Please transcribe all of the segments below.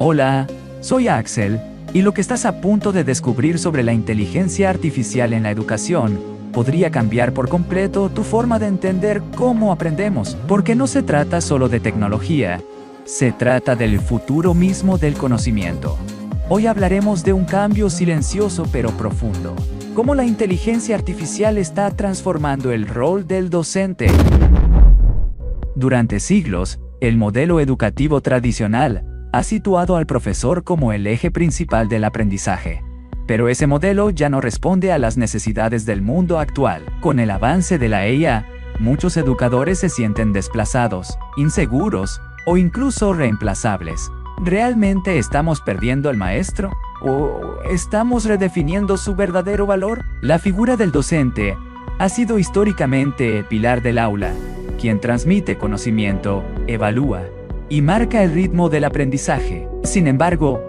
Hola, soy Axel, y lo que estás a punto de descubrir sobre la inteligencia artificial en la educación podría cambiar por completo tu forma de entender cómo aprendemos, porque no se trata solo de tecnología, se trata del futuro mismo del conocimiento. Hoy hablaremos de un cambio silencioso pero profundo, cómo la inteligencia artificial está transformando el rol del docente. Durante siglos, el modelo educativo tradicional ha situado al profesor como el eje principal del aprendizaje. Pero ese modelo ya no responde a las necesidades del mundo actual. Con el avance de la IA, muchos educadores se sienten desplazados, inseguros o incluso reemplazables. ¿Realmente estamos perdiendo al maestro? ¿O estamos redefiniendo su verdadero valor? La figura del docente ha sido históricamente el pilar del aula, quien transmite conocimiento, evalúa y marca el ritmo del aprendizaje. Sin embargo,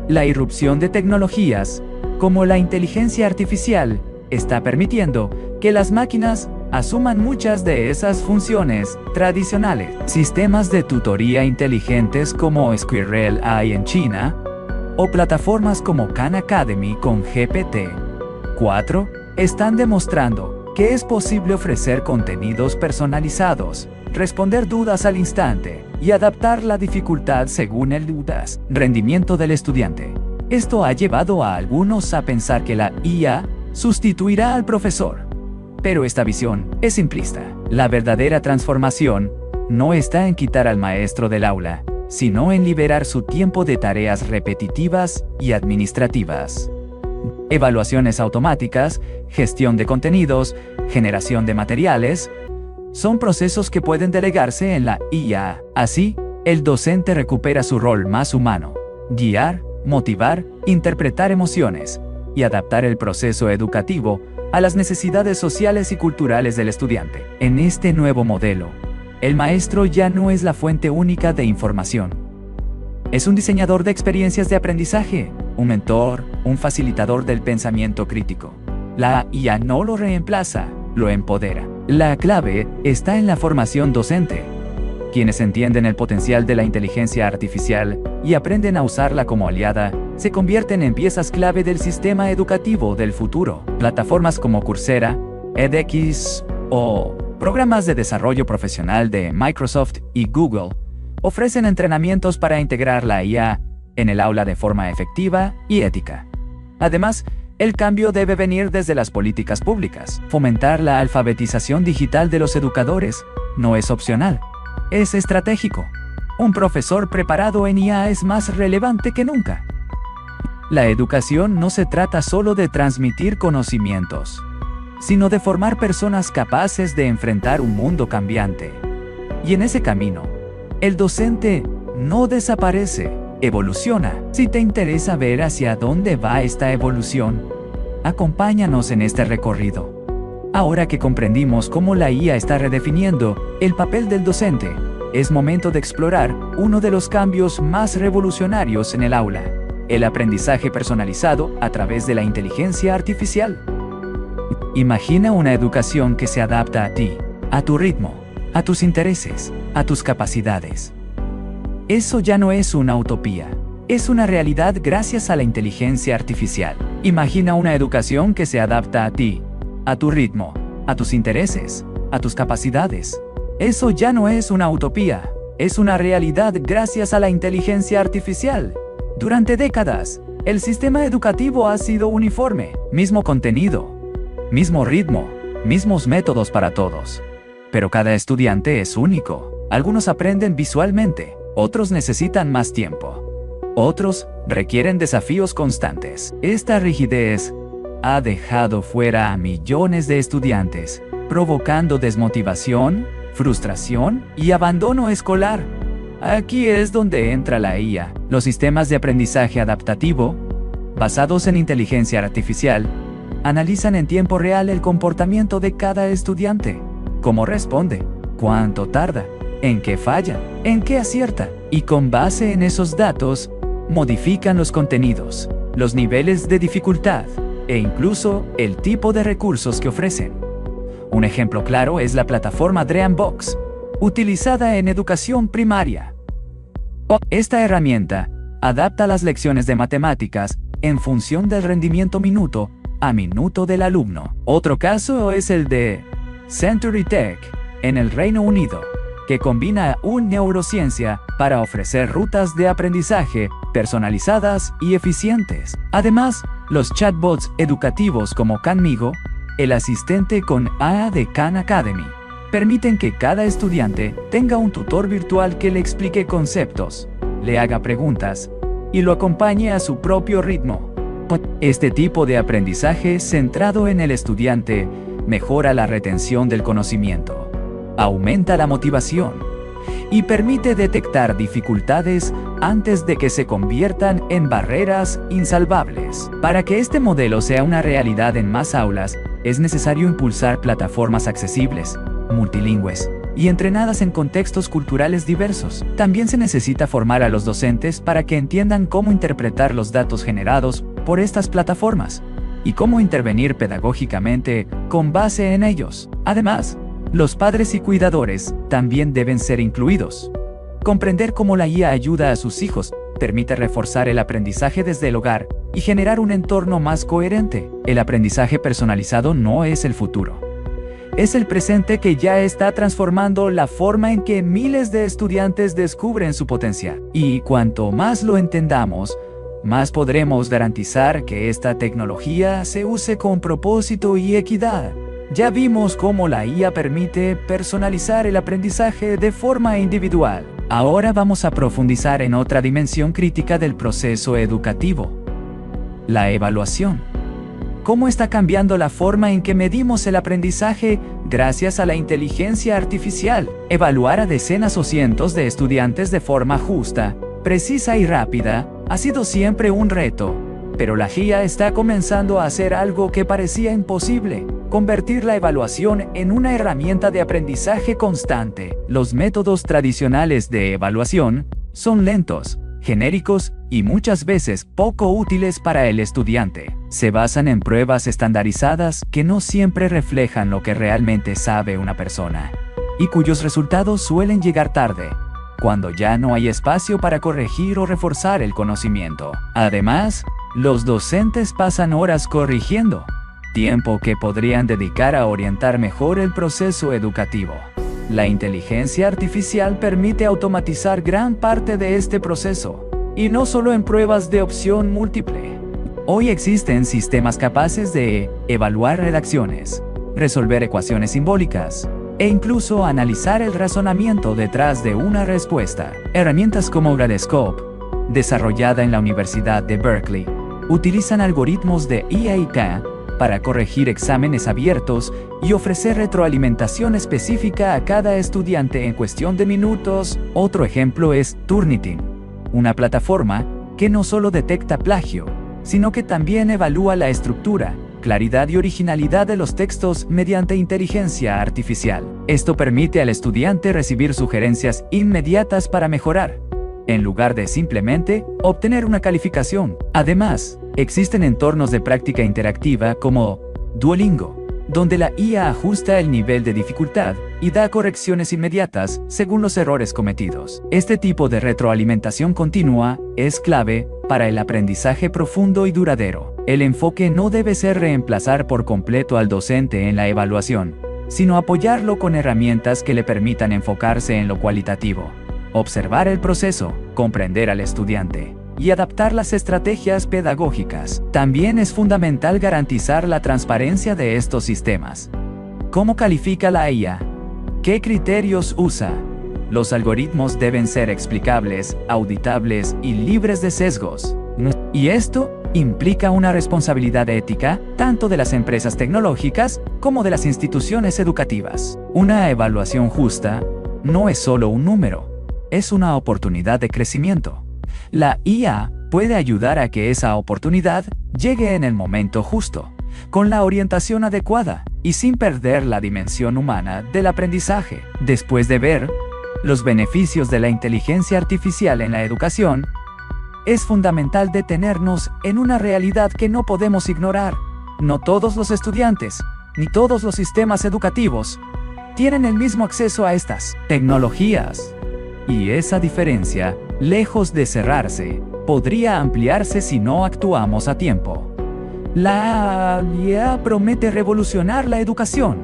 la irrupción de tecnologías, como la inteligencia artificial, está permitiendo que las máquinas asuman muchas de esas funciones tradicionales. Sistemas de tutoría inteligentes como Squirrel AI en China, o plataformas como Khan Academy con GPT-4, están demostrando que es posible ofrecer contenidos personalizados, responder dudas al instante y adaptar la dificultad según el rendimiento del estudiante. Esto ha llevado a algunos a pensar que la IA sustituirá al profesor. Pero esta visión es simplista. La verdadera transformación no está en quitar al maestro del aula, sino en liberar su tiempo de tareas repetitivas y administrativas. Evaluaciones automáticas, gestión de contenidos, generación de materiales, son procesos que pueden delegarse en la IA. Así, el docente recupera su rol más humano: guiar, motivar, interpretar emociones y adaptar el proceso educativo a las necesidades sociales y culturales del estudiante. En este nuevo modelo, el maestro ya no es la fuente única de información. Es un diseñador de experiencias de aprendizaje, un mentor, un facilitador del pensamiento crítico. La IA no lo reemplaza, lo empodera. La clave está en la formación docente. Quienes entienden el potencial de la inteligencia artificial y aprenden a usarla como aliada, se convierten en piezas clave del sistema educativo del futuro. Plataformas como Coursera, edX o programas de desarrollo profesional de Microsoft y Google ofrecen entrenamientos para integrar la IA en el aula de forma efectiva y ética. Además, el cambio debe venir desde las políticas públicas. Fomentar la alfabetización digital de los educadores no es opcional, es estratégico. Un profesor preparado en IA es más relevante que nunca. La educación no se trata solo de transmitir conocimientos, sino de formar personas capaces de enfrentar un mundo cambiante. Y en ese camino, el docente no desaparece, evoluciona. Si te interesa ver hacia dónde va esta evolución, acompáñanos en este recorrido. Ahora que comprendimos cómo la IA está redefiniendo el papel del docente, es momento de explorar uno de los cambios más revolucionarios en el aula: el aprendizaje personalizado a través de la inteligencia artificial. Imagina una educación que se adapta a ti, a tu ritmo, a tus intereses, a tus capacidades. Eso ya no es una utopía, es una realidad gracias a la inteligencia artificial. Imagina una educación que se adapta a ti, a tu ritmo, a tus intereses, a tus capacidades. Eso ya no es una utopía, es una realidad gracias a la inteligencia artificial. Durante décadas, el sistema educativo ha sido uniforme: mismo contenido, mismo ritmo, mismos métodos para todos. Pero cada estudiante es único. Algunos aprenden visualmente, otros necesitan más tiempo. Otros requieren desafíos constantes. Esta rigidez ha dejado fuera a millones de estudiantes, provocando desmotivación, frustración y abandono escolar. Aquí es donde entra la IA. Los sistemas de aprendizaje adaptativo, basados en inteligencia artificial, analizan en tiempo real el comportamiento de cada estudiante. Cómo responde, cuánto tarda, en qué falla, en qué acierta, y con base en esos datos, modifican los contenidos, los niveles de dificultad e incluso el tipo de recursos que ofrecen. Un ejemplo claro es la plataforma Dreambox, utilizada en educación primaria. Esta herramienta adapta las lecciones de matemáticas en función del rendimiento minuto a minuto del alumno. Otro caso es el de Century Tech, en el Reino Unido, que combina una neurociencia para ofrecer rutas de aprendizaje personalizadas y eficientes. Además, los chatbots educativos como Khanmigo, el asistente con IA de Khan Academy, permiten que cada estudiante tenga un tutor virtual que le explique conceptos, le haga preguntas y lo acompañe a su propio ritmo. Este tipo de aprendizaje centrado en el estudiante mejora la retención del conocimiento, aumenta la motivación y permite detectar dificultades antes de que se conviertan en barreras insalvables. Para que este modelo sea una realidad en más aulas, es necesario impulsar plataformas accesibles, multilingües y entrenadas en contextos culturales diversos. También se necesita formar a los docentes para que entiendan cómo interpretar los datos generados por estas plataformas y cómo intervenir pedagógicamente con base en ellos. Además, los padres y cuidadores también deben ser incluidos. Comprender cómo la IA ayuda a sus hijos permite reforzar el aprendizaje desde el hogar y generar un entorno más coherente. El aprendizaje personalizado no es el futuro. Es el presente que ya está transformando la forma en que miles de estudiantes descubren su potencial. Y cuanto más lo entendamos, más podremos garantizar que esta tecnología se use con propósito y equidad. Ya vimos cómo la IA permite personalizar el aprendizaje de forma individual. Ahora vamos a profundizar en otra dimensión crítica del proceso educativo: la evaluación. ¿Cómo está cambiando la forma en que medimos el aprendizaje gracias a la inteligencia artificial? Evaluar a decenas o cientos de estudiantes de forma justa, precisa y rápida ha sido siempre un reto, pero la IA está comenzando a hacer algo que parecía imposible: convertir la evaluación en una herramienta de aprendizaje constante. Los métodos tradicionales de evaluación son lentos, genéricos y muchas veces poco útiles para el estudiante. Se basan en pruebas estandarizadas que no siempre reflejan lo que realmente sabe una persona, y cuyos resultados suelen llegar tarde, cuando ya no hay espacio para corregir o reforzar el conocimiento. Además, los docentes pasan horas corrigiendo, tiempo que podrían dedicar a orientar mejor el proceso educativo. La inteligencia artificial permite automatizar gran parte de este proceso, y no solo en pruebas de opción múltiple. Hoy existen sistemas capaces de evaluar redacciones, resolver ecuaciones simbólicas, e incluso analizar el razonamiento detrás de una respuesta. Herramientas como Gradescope, desarrollada en la Universidad de Berkeley, utilizan algoritmos de IA para corregir exámenes abiertos y ofrecer retroalimentación específica a cada estudiante en cuestión de minutos. Otro ejemplo es Turnitin, una plataforma que no solo detecta plagio, sino que también evalúa la estructura, claridad y originalidad de los textos mediante inteligencia artificial. Esto permite al estudiante recibir sugerencias inmediatas para mejorar, en lugar de simplemente obtener una calificación. Además, existen entornos de práctica interactiva como Duolingo, donde la IA ajusta el nivel de dificultad y da correcciones inmediatas según los errores cometidos. Este tipo de retroalimentación continua es clave para el aprendizaje profundo y duradero. El enfoque no debe ser reemplazar por completo al docente en la evaluación, sino apoyarlo con herramientas que le permitan enfocarse en lo cualitativo, observar el proceso, comprender al estudiante y adaptar las estrategias pedagógicas. También es fundamental garantizar la transparencia de estos sistemas. ¿Cómo califica la IA? ¿Qué criterios usa? Los algoritmos deben ser explicables, auditables y libres de sesgos. Y esto implica una responsabilidad ética, tanto de las empresas tecnológicas como de las instituciones educativas. Una evaluación justa no es solo un número, es una oportunidad de crecimiento. La IA puede ayudar a que esa oportunidad llegue en el momento justo, con la orientación adecuada y sin perder la dimensión humana del aprendizaje. Después de ver los beneficios de la inteligencia artificial en la educación, es fundamental detenernos en una realidad que no podemos ignorar. No todos los estudiantes, ni todos los sistemas educativos, tienen el mismo acceso a estas tecnologías. Y esa diferencia, lejos de cerrarse, podría ampliarse si no actuamos a tiempo. La IA promete revolucionar la educación.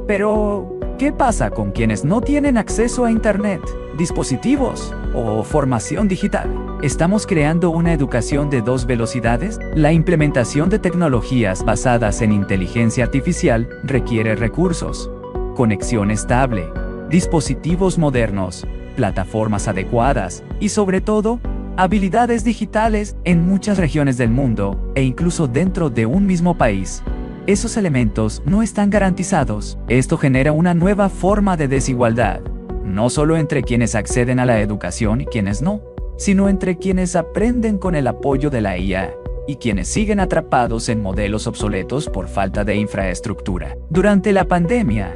Pero, ¿qué pasa con quienes no tienen acceso a Internet, dispositivos o formación digital? ¿Estamos creando una educación de dos velocidades? La implementación de tecnologías basadas en inteligencia artificial requiere recursos, conexión estable, dispositivos modernos, plataformas adecuadas y, sobre todo, habilidades digitales en muchas regiones del mundo e incluso dentro de un mismo país. Esos elementos no están garantizados. Esto genera una nueva forma de desigualdad, no solo entre quienes acceden a la educación y quienes no, sino entre quienes aprenden con el apoyo de la IA y quienes siguen atrapados en modelos obsoletos por falta de infraestructura. Durante la pandemia,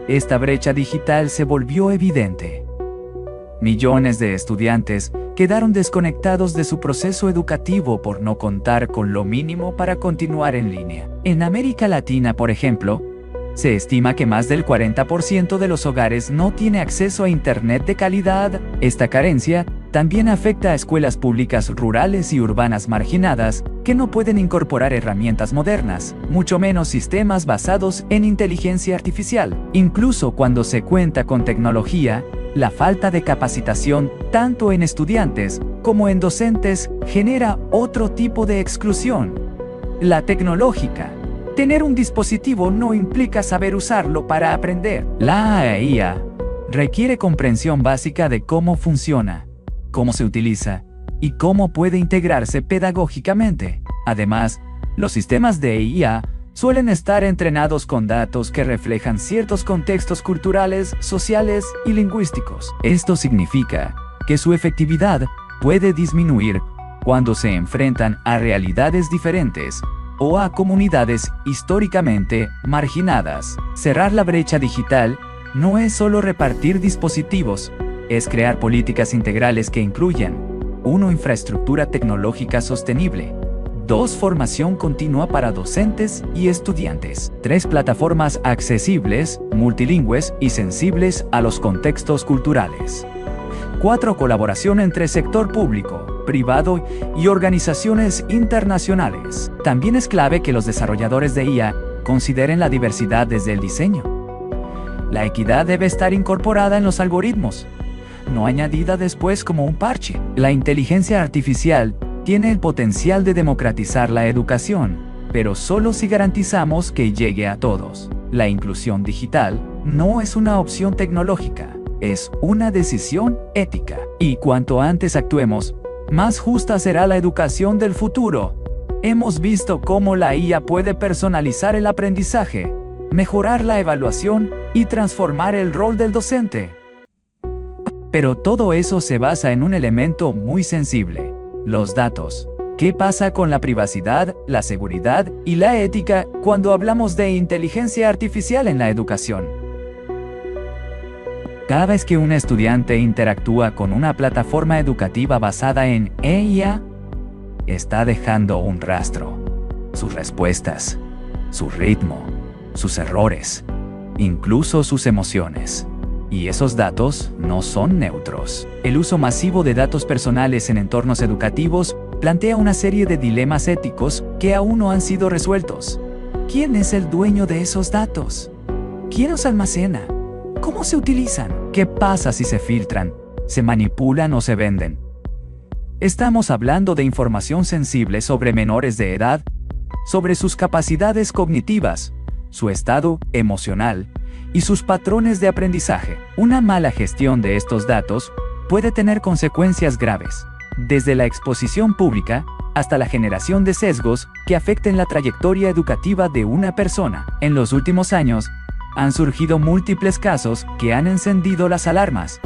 esta brecha digital se volvió evidente. Millones de estudiantes quedaron desconectados de su proceso educativo por no contar con lo mínimo para continuar en línea. En América Latina, por ejemplo, se estima que más del 40% de los hogares no tiene acceso a Internet de calidad. Esta carencia también afecta a escuelas públicas rurales y urbanas marginadas que no pueden incorporar herramientas modernas, mucho menos sistemas basados en inteligencia artificial. Incluso cuando se cuenta con tecnología, la falta de capacitación, tanto en estudiantes como en docentes, genera otro tipo de exclusión: la tecnológica. Tener un dispositivo no implica saber usarlo para aprender. La IA requiere comprensión básica de cómo funciona, cómo se utiliza y cómo puede integrarse pedagógicamente. Además, los sistemas de IA suelen estar entrenados con datos que reflejan ciertos contextos culturales, sociales y lingüísticos. Esto significa que su efectividad puede disminuir cuando se enfrentan a realidades diferentes o a comunidades históricamente marginadas. Cerrar la brecha digital no es solo repartir dispositivos, es crear políticas integrales que incluyan 1. Infraestructura tecnológica sostenible. 2. Formación continua para docentes y estudiantes. 3. Plataformas accesibles, multilingües y sensibles a los contextos culturales. 4. Colaboración entre sector público, privado y organizaciones internacionales. También es clave que los desarrolladores de IA consideren la diversidad desde el diseño. La equidad debe estar incorporada en los algoritmos, no añadida después como un parche. La inteligencia artificial tiene el potencial de democratizar la educación, pero solo si garantizamos que llegue a todos. La inclusión digital no es una opción tecnológica, es una decisión ética. Y cuanto antes actuemos, más justa será la educación del futuro. Hemos visto cómo la IA puede personalizar el aprendizaje, mejorar la evaluación y transformar el rol del docente. Pero todo eso se basa en un elemento muy sensible: los datos. ¿Qué pasa con la privacidad, la seguridad y la ética cuando hablamos de inteligencia artificial en la educación? Cada vez que un estudiante interactúa con una plataforma educativa basada en IA, está dejando un rastro. Sus respuestas, su ritmo, sus errores, incluso sus emociones. Y esos datos no son neutros. El uso masivo de datos personales en entornos educativos plantea una serie de dilemas éticos que aún no han sido resueltos. ¿Quién es el dueño de esos datos? ¿Quién los almacena? ¿Cómo se utilizan? ¿Qué pasa si se filtran, se manipulan o se venden? Estamos hablando de información sensible sobre menores de edad, sobre sus capacidades cognitivas, su estado emocional y sus patrones de aprendizaje. Una mala gestión de estos datos puede tener consecuencias graves, desde la exposición pública hasta la generación de sesgos que afecten la trayectoria educativa de una persona. En los últimos años, han surgido múltiples casos que han encendido las alarmas.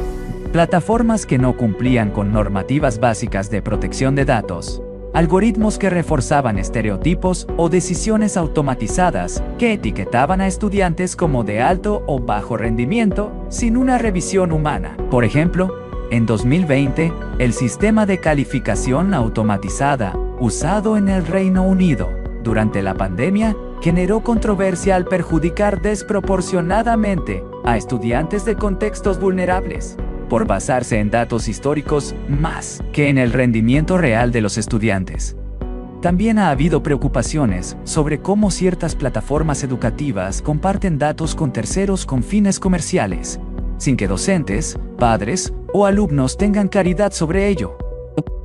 Plataformas que no cumplían con normativas básicas de protección de datos, algoritmos que reforzaban estereotipos o decisiones automatizadas que etiquetaban a estudiantes como de alto o bajo rendimiento sin una revisión humana. Por ejemplo, en 2020, el sistema de calificación automatizada usado en el Reino Unido durante la pandemia generó controversia al perjudicar desproporcionadamente a estudiantes de contextos vulnerables. por basarse en datos históricos más que en el rendimiento real de los estudiantes. También ha habido preocupaciones sobre cómo ciertas plataformas educativas comparten datos con terceros con fines comerciales, sin que docentes, padres o alumnos tengan claridad sobre ello.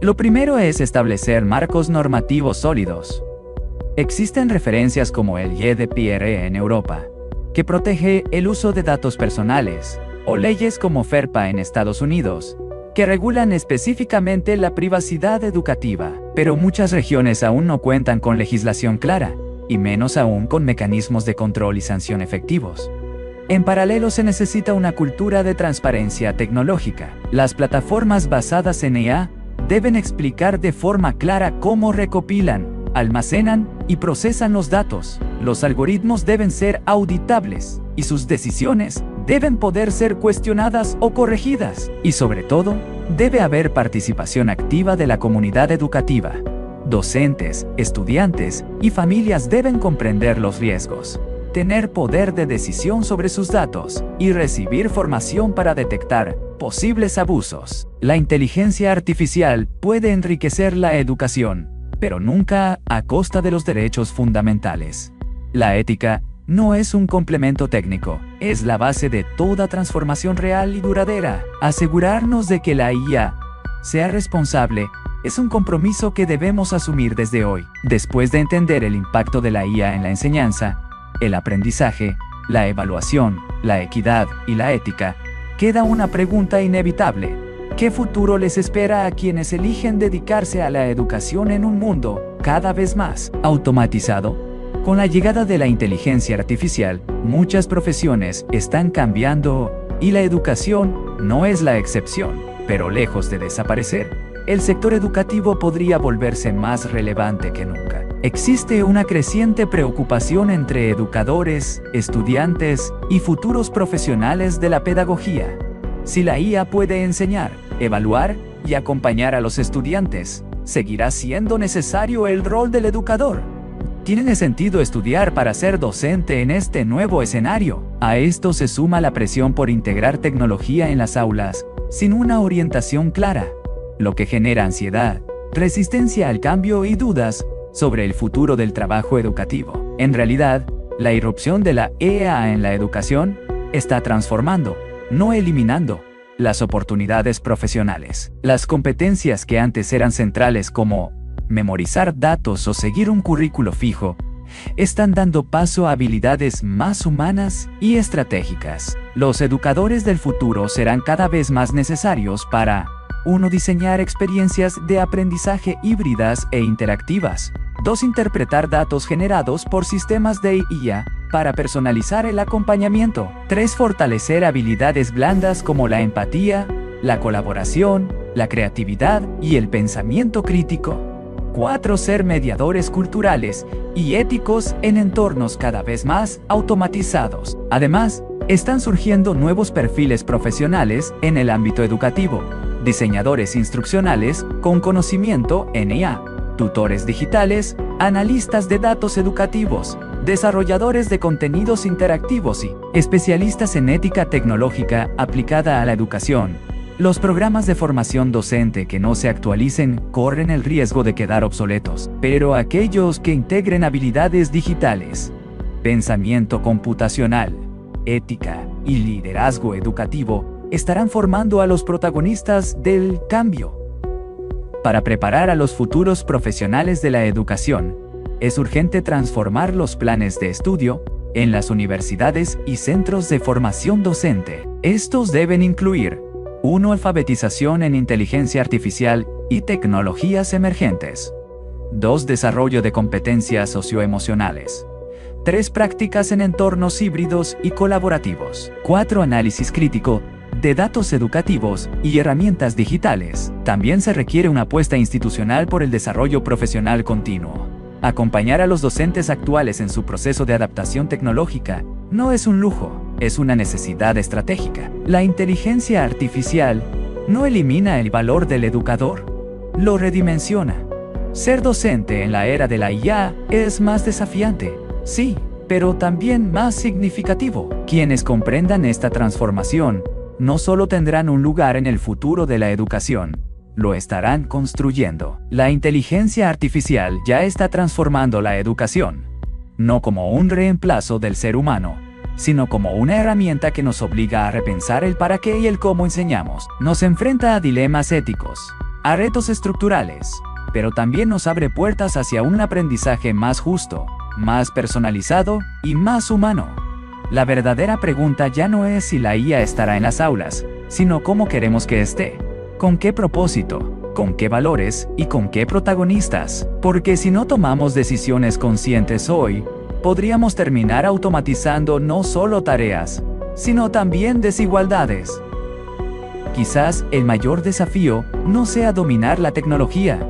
Lo primero es establecer marcos normativos sólidos. Existen referencias como el GDPR en Europa, que protege el uso de datos personales, o leyes como FERPA en Estados Unidos, que regulan específicamente la privacidad educativa. Pero muchas regiones aún no cuentan con legislación clara, y menos aún con mecanismos de control y sanción efectivos. En paralelo se necesita una cultura de transparencia tecnológica. Las plataformas basadas en IA deben explicar de forma clara cómo recopilan, almacenan y procesan los datos. Los algoritmos deben ser auditables y sus decisiones deben poder ser cuestionadas o corregidas. Y sobre todo, debe haber participación activa de la comunidad educativa. Docentes, estudiantes y familias deben comprender los riesgos, tener poder de decisión sobre sus datos y recibir formación para detectar posibles abusos. La inteligencia artificial puede enriquecer la educación, pero nunca a costa de los derechos fundamentales. La ética no es un complemento técnico, es la base de toda transformación real y duradera. Asegurarnos de que la IA sea responsable es un compromiso que debemos asumir desde hoy. Después de entender el impacto de la IA en la enseñanza, el aprendizaje, la evaluación, la equidad y la ética, queda una pregunta inevitable. ¿Qué futuro les espera a quienes eligen dedicarse a la educación en un mundo cada vez más automatizado? Con la llegada de la inteligencia artificial, muchas profesiones están cambiando y la educación no es la excepción. Pero lejos de desaparecer, el sector educativo podría volverse más relevante que nunca. Existe una creciente preocupación entre educadores, estudiantes y futuros profesionales de la pedagogía. Si la IA puede enseñar, evaluar y acompañar a los estudiantes, ¿seguirá siendo necesario el rol del educador? ¿Tiene sentido estudiar para ser docente en este nuevo escenario? A esto se suma la presión por integrar tecnología en las aulas, sin una orientación clara, lo que genera ansiedad, resistencia al cambio y dudas sobre el futuro del trabajo educativo. En realidad, la irrupción de la IA en la educación está transformando, no eliminando, las oportunidades profesionales. Las competencias que antes eran centrales como memorizar datos o seguir un currículo fijo, están dando paso a habilidades más humanas y estratégicas. Los educadores del futuro serán cada vez más necesarios para 1. Diseñar experiencias de aprendizaje híbridas e interactivas. 2. Interpretar datos generados por sistemas de IA para personalizar el acompañamiento. 3. Fortalecer habilidades blandas como la empatía, la colaboración, la creatividad y el pensamiento crítico. 4. Ser mediadores culturales y éticos en entornos cada vez más automatizados. Además, están surgiendo nuevos perfiles profesionales en el ámbito educativo. Diseñadores instruccionales con conocimiento en IA, tutores digitales, analistas de datos educativos, desarrolladores de contenidos interactivos y especialistas en ética tecnológica aplicada a la educación. Los programas de formación docente que no se actualicen corren el riesgo de quedar obsoletos, pero aquellos que integren habilidades digitales, pensamiento computacional, ética y liderazgo educativo estarán formando a los protagonistas del cambio. Para preparar a los futuros profesionales de la educación, es urgente transformar los planes de estudio en las universidades y centros de formación docente. Estos deben incluir 1. Alfabetización en inteligencia artificial y tecnologías emergentes. 2. Desarrollo de competencias socioemocionales. 3. Prácticas en entornos híbridos y colaborativos. 4. Análisis crítico de datos educativos y herramientas digitales. También se requiere una apuesta institucional por el desarrollo profesional continuo. Acompañar a los docentes actuales en su proceso de adaptación tecnológica no es un lujo, es una necesidad estratégica. La inteligencia artificial no elimina el valor del educador, lo redimensiona. Ser docente en la era de la IA es más desafiante, sí, pero también más significativo. Quienes comprendan esta transformación no solo tendrán un lugar en el futuro de la educación, lo estarán construyendo. La inteligencia artificial ya está transformando la educación, no como un reemplazo del ser humano, sino como una herramienta que nos obliga a repensar el para qué y el cómo enseñamos. Nos enfrenta a dilemas éticos, a retos estructurales, pero también nos abre puertas hacia un aprendizaje más justo, más personalizado y más humano. La verdadera pregunta ya no es si la IA estará en las aulas, sino cómo queremos que esté, con qué propósito, con qué valores y con qué protagonistas. Porque si no tomamos decisiones conscientes hoy, podríamos terminar automatizando no solo tareas, sino también desigualdades. Quizás el mayor desafío no sea dominar la tecnología,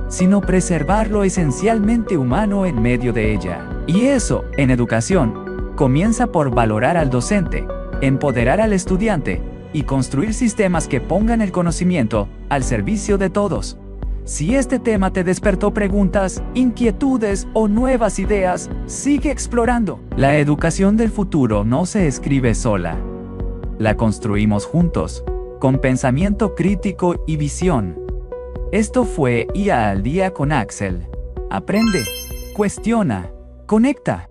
sino preservar lo esencialmente humano en medio de ella. Y eso, en educación, comienza por valorar al docente, empoderar al estudiante y construir sistemas que pongan el conocimiento al servicio de todos. Si este tema te despertó preguntas, inquietudes o nuevas ideas, sigue explorando. La educación del futuro no se escribe sola. La construimos juntos, con pensamiento crítico y visión. Esto fue IA al Día con Axel. Aprende, cuestiona, conecta.